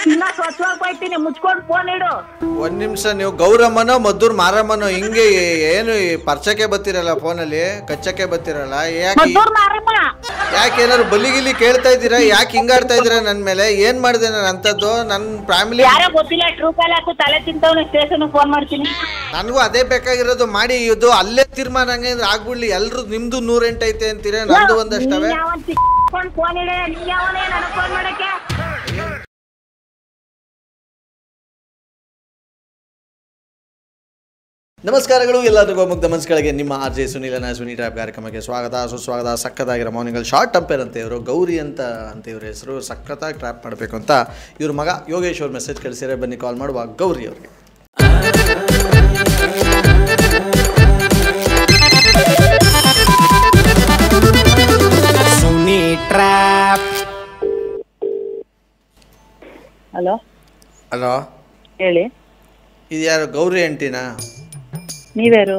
ಇನ್ನ ಸ್ವಚ್ಛವಾಗಿ ಹೋಯ್ತೀನಿ, ಮುಚ್ಕೊಂಡು ಫೋನ್ ಇಡು. ಒಂದ್ ನಿಮಿಷ, ನೀವು ಗೌರಮ್ಮನೋ ಮದ್ದೂರ್ ಮಾರಮ್ಮನೋ ಹಿಂಗೆ ಏನು ಪರ್ಚಕ್ಕೆ ಬತ್ತಿರಲ್ಲ, ಫೋನಲ್ಲಿ ಕಚ್ಚಕ್ಕೆ ಬತ್ತಿರಲ್ಲ, ಯಾಕೆ ಏನಾದ್ರು ಬಲಿಗಿಲಿ ಕೇಳ್ತಾ ಇದ್ದೀರಾ? ಯಾಕೆ ಹಿಂಗಾಡ್ತಾ ಇದ್ದೀರಾ ನನ್ ಮೇಲೆ? ಏನ್ ಮಾಡಿದೆ ನಾನು ಅಂತದ್ದು? ನನ್ ಫ್ಯಾಮಿಲಿ ಯಾರೋ ಗೊತ್ತಿಲ್ಲ, ಟ್ರೂ ಕಾಲ್ ಹಾಕು, ತಲೆ ತಿಂತವನು, ಸ್ಟೇಷನ್ ಫೋನ್ ಮಾಡ್ತೀನಿ. ನನಗೂ ಅದೇ ಬೇಕಾಗಿರೋದು. ಮಾಡಿ ಇದು ಅಲ್ಲೇ ತೀರ್ಮಾನ ಆಗ್ಬಿಡ್ಲಿ. ಎಲ್ರು ನಿಮ್ದು 108 ಐತೆ ಅಂತೀರ, ನಂದು ಒಂದಷ್ಟವೆ. ಫೋನ್ ಇಡ, ನೀ ಯಾವನೇ ನನಗೆ ಫೋನ್ ಮಾಡಕ್ಕೆ? ನಮಸ್ಕಾರಗಳು ಎಲ್ಲರಿಗೂ, ಮುಗ್ಧ ಮನಸ್ಸುಗಳಿಗೆ ನಿಮ್ಮ RJ ಸುನೀಲನ ಸುನಿ ಟ್ಯಾಪ್ ಕಾರ್ಯಕ್ರಮಕ್ಕೆ ಸ್ವಾಗತ, ಸುಸ್ವಾಗತ. ಸಕ್ಕತ್ತಾಗಿರೋ ಮಾರ್ನಿಂಗಲ್ಲಿ ಶಾರ್ಟ್ ಟಂಪೇರ್ ಅಂತ ಇವರು, ಗೌರಿ ಅಂತ ಇವ್ರ ಹೆಸರು. ಸಕ್ಕತ್ತಾಗಿ ಟ್ರ್ಯಾಪ್ ಮಾಡಬೇಕು ಅಂತ ಇವ್ರ ಮಗ ಯೋಗೇಶ್ ಅವ್ರ ಮೆಸೇಜ್ ಕಳಿಸಿದ್ರೆ, ಬನ್ನಿ ಕಾಲ್ ಮಾಡುವ ಗೌರಿ ಅವ್ರಿಗೆ. ಸುನಿ ಟ್ರ್ಯಾಪ್. ಹಲೋ ಹಲೋ, ಹೇಳಿ. ಇದು ಯಾರು? ಗೌರಿ ಆಂಟಿನಾ? ನೀವ್ಯಾರು?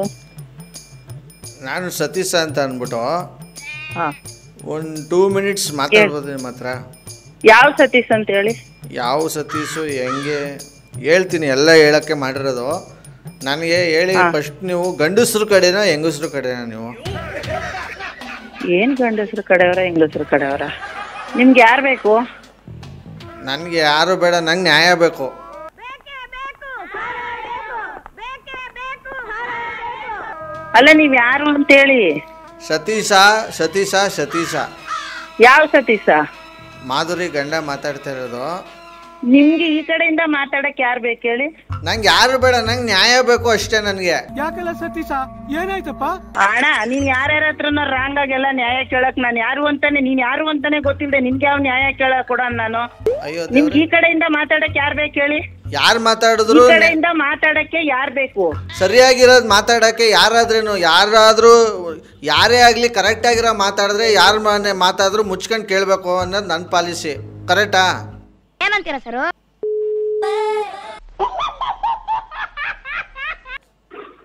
ನಾನು ಸತೀಶ ಅಂತ ಅಂದ್ಬಿಟ್ಟು ಹಾಂ, ಒಂದು 2 ಮಿನಿಟ್ಸ್ ಮಾತಾಡ್ಬೋದು ನಿಮ್ಮ ಹತ್ರ? ಯಾವ ಸತೀಶ್ ಅಂತ ಹೇಳಿ. ಯಾವ ಸತೀಶು ಹೆಂಗೆ ಹೇಳ್ತೀನಿ, ಎಲ್ಲ ಹೇಳೋಕ್ಕೆ ಮಾಡಿರೋದು. ನನಗೆ ಹೇಳಿ ಫಸ್ಟ್, ನೀವು ಗಂಡಸ್ರ ಕಡೆನಾ ಹೆಂಗಸ್ರ ಕಡೆನಾ ನೀವು? ಏನು ಗಂಡಸ್ರ ಕಡೆಯವರ ಹೆಂಗಸ್ರ ಕಡೆಯವರ? ನಿಮ್ಗೆ ಯಾರು ಬೇಕು? ನನಗೆ ಯಾರು ಬೇಡ, ನಂಗೆ ನ್ಯಾಯ ಬೇಕು. ಅಲ್ಲ, ನೀವ್ ಯಾರು ಅಂತ ಹೇಳಿ. ಸತೀಶ ಸತೀಶ ಸತೀಶ. ಯಾವ ಸತೀಶ? ಮಾಧುರಿ ಗಂಡ ಮಾತಾಡ್ತಾ ಇರೋದು. ನಿಮ್ಗೆ ಈ ಕಡೆಯಿಂದ ಮಾತಾಡಕ್ ಯಾರು ಬೇಕು ಹೇಳಿ? ನಂಗೆ ಯಾರು ಬೇಡ, ನಂಗೆ ನ್ಯಾಯ ಬೇಕು ಅಷ್ಟೇ. ನನಗೆ ಯಾಕಲ್ಲ ಸತೀಶ, ಏನಾಯ್ತಪ್ಪ? ಅಣ್ಣ, ನೀನ್ ಯಾರ್ಯಾರ ಹತ್ರನ ರಾಂಗ್ ಆಗೆಲ್ಲ ನ್ಯಾಯ ಕೇಳಕ್ ನಾನು ಯಾರು ಅಂತಾನೆ, ನೀನ್ ಯಾರು ಅಂತಾನೆ ಗೊತ್ತಿಲ್ಲದೆ ನಿನ್ಗೆ ಯಾವ ನ್ಯಾಯ ಕೇಳಕ್ ಕೊಡ ನಾನು? ಅಯ್ಯೋ, ನಿಮ್ಗೆ ಈ ಕಡೆಯಿಂದ ಮಾತಾಡಕ್ ಯಾರು ಬೇಕು ಹೇಳಿ? ಯಾರು ಮಾತಾಡಿದ್ರು ಈ ಕಡೆಯಿಂದ ಮಾತಾಡಕ್ಕೆ ಯಾರು ಬೇಕು? ಸರಿಯಾಗಿರೋದು ಮಾತಾಡಕ್ಕೆ ಯಾರಾದ್ರೇನು, ಯಾರಾದ್ರೂ ಯಾರೇ ಆಗ್ಲಿ ಕರೆಕ್ಟ್ ಆಗಿರೋ ಮಾತಾಡಿದ್ರೆ, ಯಾರ ಮನೆ ಮಾತಾದ್ರು ಮುಚ್ಕೊಂಡು ಕೇಳಬೇಕು ಅನ್ನೋದು ನನ್ನ ಪಾಲಿಸಿ. ಕರೆಕ್ಟಾ? ಏನಂತೀರಾ ಸರ್?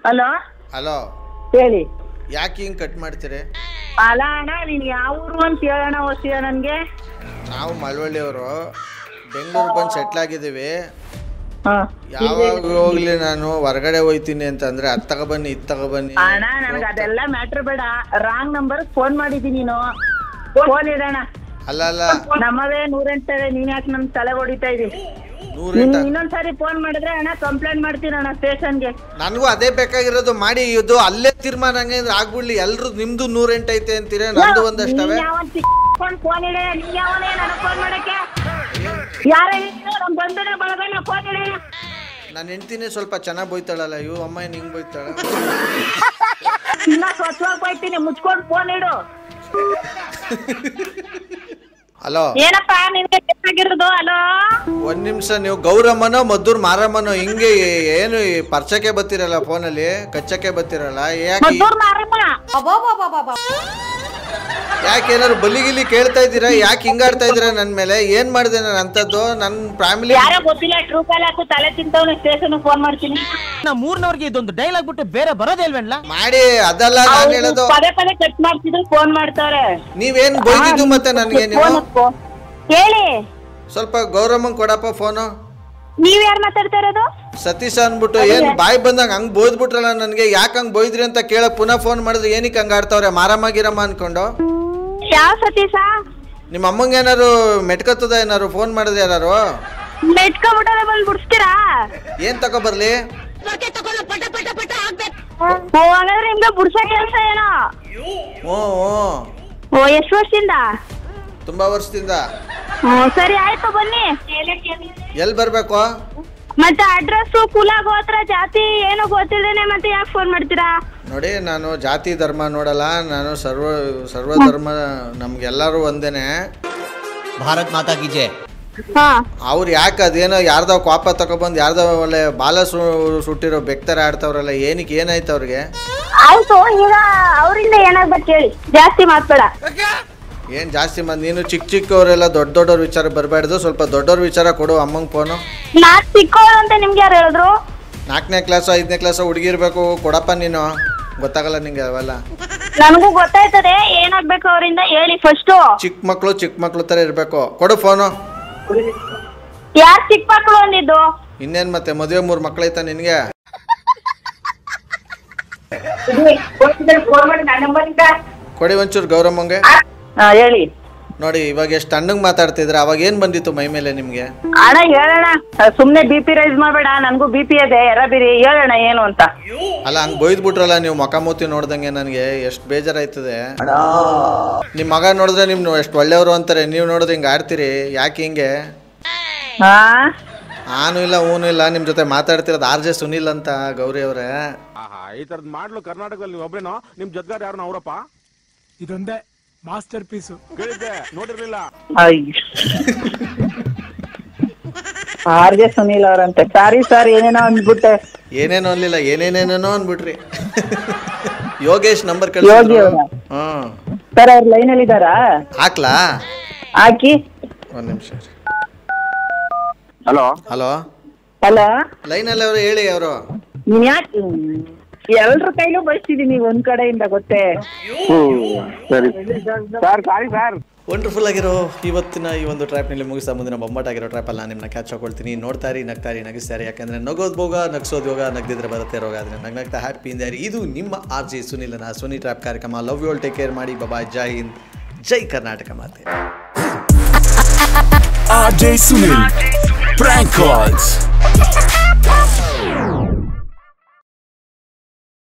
ಹಲೋ ಹಲೋ, ಹೇಳಿ. ಯಾಕೆ ಹಿಂಗೆ ಕಟ್ ಮಾಡ್ತೀರಿ? ಅಲ್ಲ ಅಣ್ಣ, ನೀನ್ ಯಾವ ಊರು ಅಂತ ಹೇಳೋಣ ಹೊಸಿಯ ನನ್ಗೆ. ನಾವು ಮಳವಳ್ಳಿಯವರು, ಬೆಂಗಳೂರು ಬಂದು ಸೆಟ್ಲ್ ಆಗಿದ್ದೀವಿ. ಹಾ, ಯಾವಾಗ ಹೋಗ್ಲಿ ನಾನು ಹೊರಗಡೆ ಹೋಯ್ತೀನಿ ಅಂತಂದ್ರೆ ಅದ್ ತಗೊಬನ್ನಿ ಇದ್ ತಗೊಬನ್ನಿ. ಅಣ್ಣ, ನನ್ಗೆ ಅದೆಲ್ಲ ಮ್ಯಾಟ್ರ್ ಬೇಡ. ರಾಂಗ್ ನಂಬರ್ ಫೋನ್ ಮಾಡಿದ್ದೀನಿ ನೀನು. ಫೋನ್ ಇಡೋಣ. ಅಲ್ಲ ಅಲ್ಲ, ನಮ್ಮವೇ 108, ನೀನ್ ಯಾಕೆ ನಮ್ ತಲೆ ಹೊಡಿತಾ ಇದೀವಿ? 108 ಇನ್ನೊಂದ್ಸಾರಿ ಫೋನ್ ಮಾಡಿದ್ರೆ ಅಣ್ಣ ಕಂಪ್ಲೇಂಟ್ ಮಾಡ್ತೀನಿ ಅಣ್ಣ ಸ್ಟೇಷನ್ಗೆ. ನನಗೂ ಅದೇ ಬೇಕಾಗಿರೋದು. ಮಾಡಿ ಇದು ಅಲ್ಲೇ ತೀರ್ಮಾನ ಆಗ್ಬಿಡ್ಲಿ. ಎಲ್ರು ನಿಮ್ದು 108 ಐತೆ ಅಂತೀರ, ನಂದು ಒಂದಷ್ಟವೆ. ಫೋನ್ ಇಡ, ನೀ ಯಾವನೇ ನನಗೆ ಫೋನ್ ಮಾಡಕ್ಕೆ? ಯಾರ ನಮ್ ಬಂಧನ ಬಳಗನ ಫೋನ್ ಇಡ. ನನ್ನ ಹೆಂಡ್ತಿನೇ ಸ್ವಲ್ಪ ಚೆನ್ನಾಗಿ ಬೈತಾಳಲ್ಲ, ಇವ್ ಅಮ್ಮ ಏನ್ ಹಿಂಗ್ ಬೈತಾಳ? ಇನ್ನ ಸ್ವಚ್ಛವಾಗಿ ಹೋಯ್ತೀನಿ, ಮುಚ್ಕೊಂಡು ಫೋನ್ ಇಡು. ಹಲೋ, ಏನಪ್ಪ ನಿನ್ಗೆ ಬೇಕಾಗಿರೋದು? ಹಲೋ, ಒಂದ್ ನಿಮಿಷ, ನೀವು ಗೌರಮ್ಮನೋ ಮದ್ದೂರ್ ಮಾರಮ್ಮನೋ ಹಿಂಗೆ ಏನು ಪರ್ಚಕ್ಕೆ ಬತ್ತಿರಲ್ಲ, ಫೋನಲ್ಲಿ ಕಚ್ಚಕ್ಕೆ ಬತ್ತಿರಲ್ಲ, ಯಾಕೆ ಏನಾದ್ರು ಬಲಿಗಿಲಿ ಕೇಳ್ತಾ ಇದ್ದೀರಾ? ಯಾಕೆ ಹಿಂಗಾಡ್ತಾ ಇದ್ದೀರಾ ನನ್ ಮೇಲೆ? ಏನ್ ಮಾಡಿದೆ ನಾನು ಅಂತದ್ದು? ನನ್ ಫ್ಯಾಮಿಲಿ ಯಾರೋ ಗೊತ್ತಿಲ್ಲ, ಟ್ರೂ ಕಾಲ್ ಹಾಕು, ತಲೆ ತಿಂತವನು, ಸ್ಟೇಷನ್ ಫೋನ್ ಮಾಡ್ತೀನಿ. ಮೂರ್ನವ್ರಿಗೆ ಇದೊಂದು ಡೈಲಾಗ್ ಬಿಟ್ಟು ಬೇರೆ ಬರೋದೇಲ್ವೇನ್ಲ? ಮಾಡಿ. ಅದಲ್ಲ ನಾನು ಹೇಳೋದು. ಪದೇ ಪದೇ ಕಟ್ ಮಾಡ್ತಿದ್ರು, ಫೋನ್ ಮಾಡ್ತಾವ್ರೆ. ನೀವೇನ್ ಬೈದಿದ್ದು ಮತ್ತೆ ನನ್ಗೆ? ನೀವು ಹೇಳಿ. ಸ್ವಲ್ಪ ಗೌರಮ್ಮಂಗ್ ಕೊಡಪ್ಪ ಫೋನು. ನೀವ್ ಯಾರು ಮಾತಾಡ್ತಾ ಇರೋದು? ಸತೀಶ ಅನ್ಬಿಟ್ಟು ಏನ್ ಬಾಯ್ ಬಂದಂಗ ಹಂಗ್ ಬೋಯ್ದ್ಬಿಟ್ರಲ್ಲ ನನ್ಗೆ. ಯಾಕೆ ಹಂಗ್ ಬೋಯ್ದ್ರಿ ಅಂತ ಕೇಳ ಪುನಃ ಫೋನ್ ಮಾಡಿದ್ರೆ ಏನಕ್ಕೆ ಹಂಗ ಆಡ್ತಾವ್ರೆ? ಮಾರಮ್ಮ ಗಿರಮ್ಮ ಅನ್ಕೊಂಡು. ಯಾವ ಸತೀಶ? ನಿಮ್ಮ ಅಮ್ಮಂಗೆ ಏನಾರು ಮೆಟ್ಕತ್ತದ? ಏನಾರು ಫೋನ್ ಮಾಡಿದ್ರೆ ಯಾರು ಮೆಟ್ಕೊಂಡ್ಬಿಟ್ಟಾರೆ, ಬಂದ್ ಬಿಡ್ಸ್ತೀರಾ? ಏನ್ ತಗೊಬರ್ಲಿ? ಹಾಗಾದ್ರೆ ನಿಮ್ಗೆ ಬುಡ್ಸ ಕೆಲ್ಸ ಏನೋ? ಹ್ಞೂ, ಎಷ್ಟು ವರ್ಷದಿಂದ? ತುಂಬಾ ವರ್ಷದಿಂದ. ಸರಿ ಆಯ್ತು, ಬನ್ನಿ. ಎಲ್ಲಿ ಬರ್ಬೇಕು? ಮತ್ತೆ ಅಡ್ರೆಸ್, ಕುಲ, ಗೋತ್ರ, ಜಾತಿ ಏನು ಗೊತ್ತಿಲ್ದೇನೆ ಮತ್ತೆ ಯಾಕೆ ಫೋನ್ ಮಾಡ್ತೀರಾ? ನೋಡಿ, ನಾನು ಜಾತಿ ಧರ್ಮ ನೋಡಲ್ಲ. ನಾನು ಸರ್ವ ಧರ್ಮ, ನಮ್ಗೆಲ್ಲರೂ ಒಂದೇನೆ. ಭಾರತ್ ಮಾತಾ ಕಿ ಜೈ. ಅವ್ರು ಯಾಕೆ ಅದೇನೋ ಯಾರ್ದೋ ಕೋಪ ತಗೊಬಂದು ಯಾರ್ದೋ ಒಳ್ಳೆ ಬಾಲ ಸುಟ್ಟಿರೋ ಬೆಕ್ತರ ಆಡ್ತಾವ್ರಲ್ಲ, ಏನಕ್ಕೆ? ಏನಾಯ್ತು ಅವ್ರಿಗೆ? ಆಯ್ತು, ಈಗ ಅವರಿಂದ ಏನಾಗ್ಬೇಕು ಹೇಳಿ, ಜಾಸ್ತಿ ಮಾತಾಡ. ಏನು ಜಾಸ್ತಿ ನೀನು ಚಿಕ್ಕವರೆಲ್ಲ ದೊಡ್ಡವ್ರ ವಿಚಾರ ಬರಬಾರ್ದು. ಸ್ವಲ್ಪ ದೊಡ್ಡವ್ರ ವಿಚಾರ ಕೊಡು ಅಮ್ಮಂಗೆ ಫೋನು. ನಾನ್ ಚಿಕ್ಕವಳು ಅಂತ ನಿಮ್ಗೆ ಯಾರು ಹೇಳಿದ್ರು? 4ನೇ ಕ್ಲಾಸು 5ನೇ ಕ್ಲಾಸು ಹುಡುಗಿರ್ಬೇಕು. ಕೊಡಪ್ಪ ನೀನು, ಗೊತ್ತಾಗಲ್ಲ ನಿಂಗೆ ಅವೆಲ್ಲ. ನನಗೂ ಗೊತ್ತಾಯ್ತದೆ ಏನಾಗ್ಬೇಕು ಅವರಿಂದ ಹೇಳಿ ಫಸ್ಟ್. ಚಿಕ್ಕ ಮಕ್ಳು ತರ ಇರ್ಬೇಕು. ಕೊಡು ಫೋನು. ಯಾರ್ ಚಿಕ್ಕ ಮಕ್ಳು ಅಂದಿದ್ದು? ಇನ್ನೇನ್ ಮತ್ತೆ ಮದುವೆ 3 ಮಕ್ಕಳೈತಾ ನಿನ್ಗೆ? ಕೊಡಿ ಒಂಚೂರು ಗೌರಮ್ಮಂಗೆ. ಹೇಳಿ. ನೋಡಿ ಇವಾಗ ಎಷ್ಟು ತಣ್ಣಗ್ ಮಾತಾಡ್ತಿದ್ರೆ ಅವಾಗ ಏನ್ ಬಂದಿತ್ತು ಮೈ ಮೇಲೆ ನಿಮ್ಗೆ? ಅಣ್ಣ ಹೇಳೋಣ, ಸುಮ್ನೆ BP ರೈಸ್ ಮಾಡ್ಬೇಡ, ನನ್ಗೂ BP ಇದೆ, ಎರಬಿರಿ, ಹೇಳೋಣ ಏನು ಅಂತ. ಅಲ್ಲ ಹಂಗ್ ಬೈದ್ ಬಿಟ್ರಲ್ಲ ನೀವು ಮಕ ಮೂತಿ ನೋಡ್ದಂಗೆ, ನನ್ಗೆ ಎಷ್ಟು ಬೇಜಾರಾಯ್ತದೆ. ನಿಮ್ ಮಗ ನೋಡಿದ್ರೆ ನಿಮ್ ಎಷ್ಟು ಒಳ್ಳೆಯವರು ಅಂತಾರೆ, ನೀವು ನೋಡಿದ್ರೆ ಹಿಂಗ ಆಡ್ತೀರಿ, ಯಾಕೆ ಹಿಂಗೆ? ನಾನು ಇಲ್ಲ ಊನು ಇಲ್ಲ, ನಿಮ್ ಜೊತೆ ಮಾತಾಡ್ತಿರೋದು RJ ಸುನಿಲ್ ಅಂತ, ಗೌರಿ ಅವರೇ. ಈ ತರದ್ ಮಾಡ್ಲು ಕರ್ನಾಟಕದಲ್ಲಿ ನೀವು ಒಬ್ರೇನೋ, ನಿಮ್ ಜೊತೆಗಾರ ಯಾರು ಅವರಪ್ಪ? ಇದೊಂದೇ ಮಾಸ್ಟರ್ ಪೀಸು. ಕೇಳಿದ್ದೆ, ನೋಡಿರ್ಲಿಲ್ಲ. RJ ಸುನಿಲ್ ಅವರಂತೆ. ಸಾರಿ ಸರ್, ಏನೇನೋ ಅಂದ್ಬಿಟ್ಟೆ. ಏನೇನೋ ಅನ್ಲಿಲ್ಲ, ಏನೇನೇನೇನೋ ಅನ್ಬಿಟ್ರಿ. ಯೋಗೇಶ್ ನಂಬರ್ ಕಳಿಸಿದ್ರು. ಸರ್ ಅವ್ರ ಲೈನ್ ಅಲ್ಲಿ ಇದಾರಾ? ಹಾಕ್ಲಾ? ಹಾಕಿ. ಒಂದ್ ನಿಮಿಷ. ಹಲೋ ಹಲೋ ಹಲೋ, ಲೈನ್ ಅಲ್ಲಿ ಅವರು ಹೇಳಿ. ಅವರು ನೀನ್ ಯಾಕೆ ಎಲ್ರ ಕೈಲೂ ಬಯಸ್ತಿದೀನಿ ಒಂದ್ ಕಡೆಯಿಂದ, ಗೊತ್ತೇ? ಸರಿ ಸರ್, ಸಾರಿ ಸರ್. ವಂಡರ್ಫುಲ್ ಆಗಿರೋ ಇವತ್ತಿನ ಈ ಒಂದು ಟ್ರ್ಯಾಪ್ನಲ್ಲಿ ಮುಗಿಸ್ತಾ ಮುಂದಿನ ಬೊಂಬಾಟಾಗಿರೋ ಟ್ರ್ಯಾಪಲ್ಲಿ ನಾನು ನಿಮ್ಮನ್ನ ಕ್ಯಾಚ್ ಹಾಕೊಳ್ತೀನಿ. ನೋಡ್ತಾರಿ, ನಗ್ತಾರಿ, ನಗಿಸ್ತಾರಿ. ಯಾಕಂದರೆ ನಗೋದು ಭೋಗ, ನಗ್ಸೋದು ಯೋಗ, ನಗ್ದಿದ್ರೆ ಬರುತ್ತೆ ರೋಗ. ಆದರೆ ನಗ್ನಗ್ತಾ ಹ್ಯಾಪಿ ಇಂದಾರಿ. ಇದು ನಿಮ್ಮ RJ ಸುನಿಲನ ಸುನಿ ಟ್ರ್ಯಾಪ್ ಕಾರ್ಯಕ್ರಮ. Love you all, take care ಮಾಡಿ. ಬಾಯ್, ಜೈ ಹಿಂದ್, ಜೈ ಕರ್ನಾಟಕ ಮಾತೆ. RJ Sunil Prank Calls.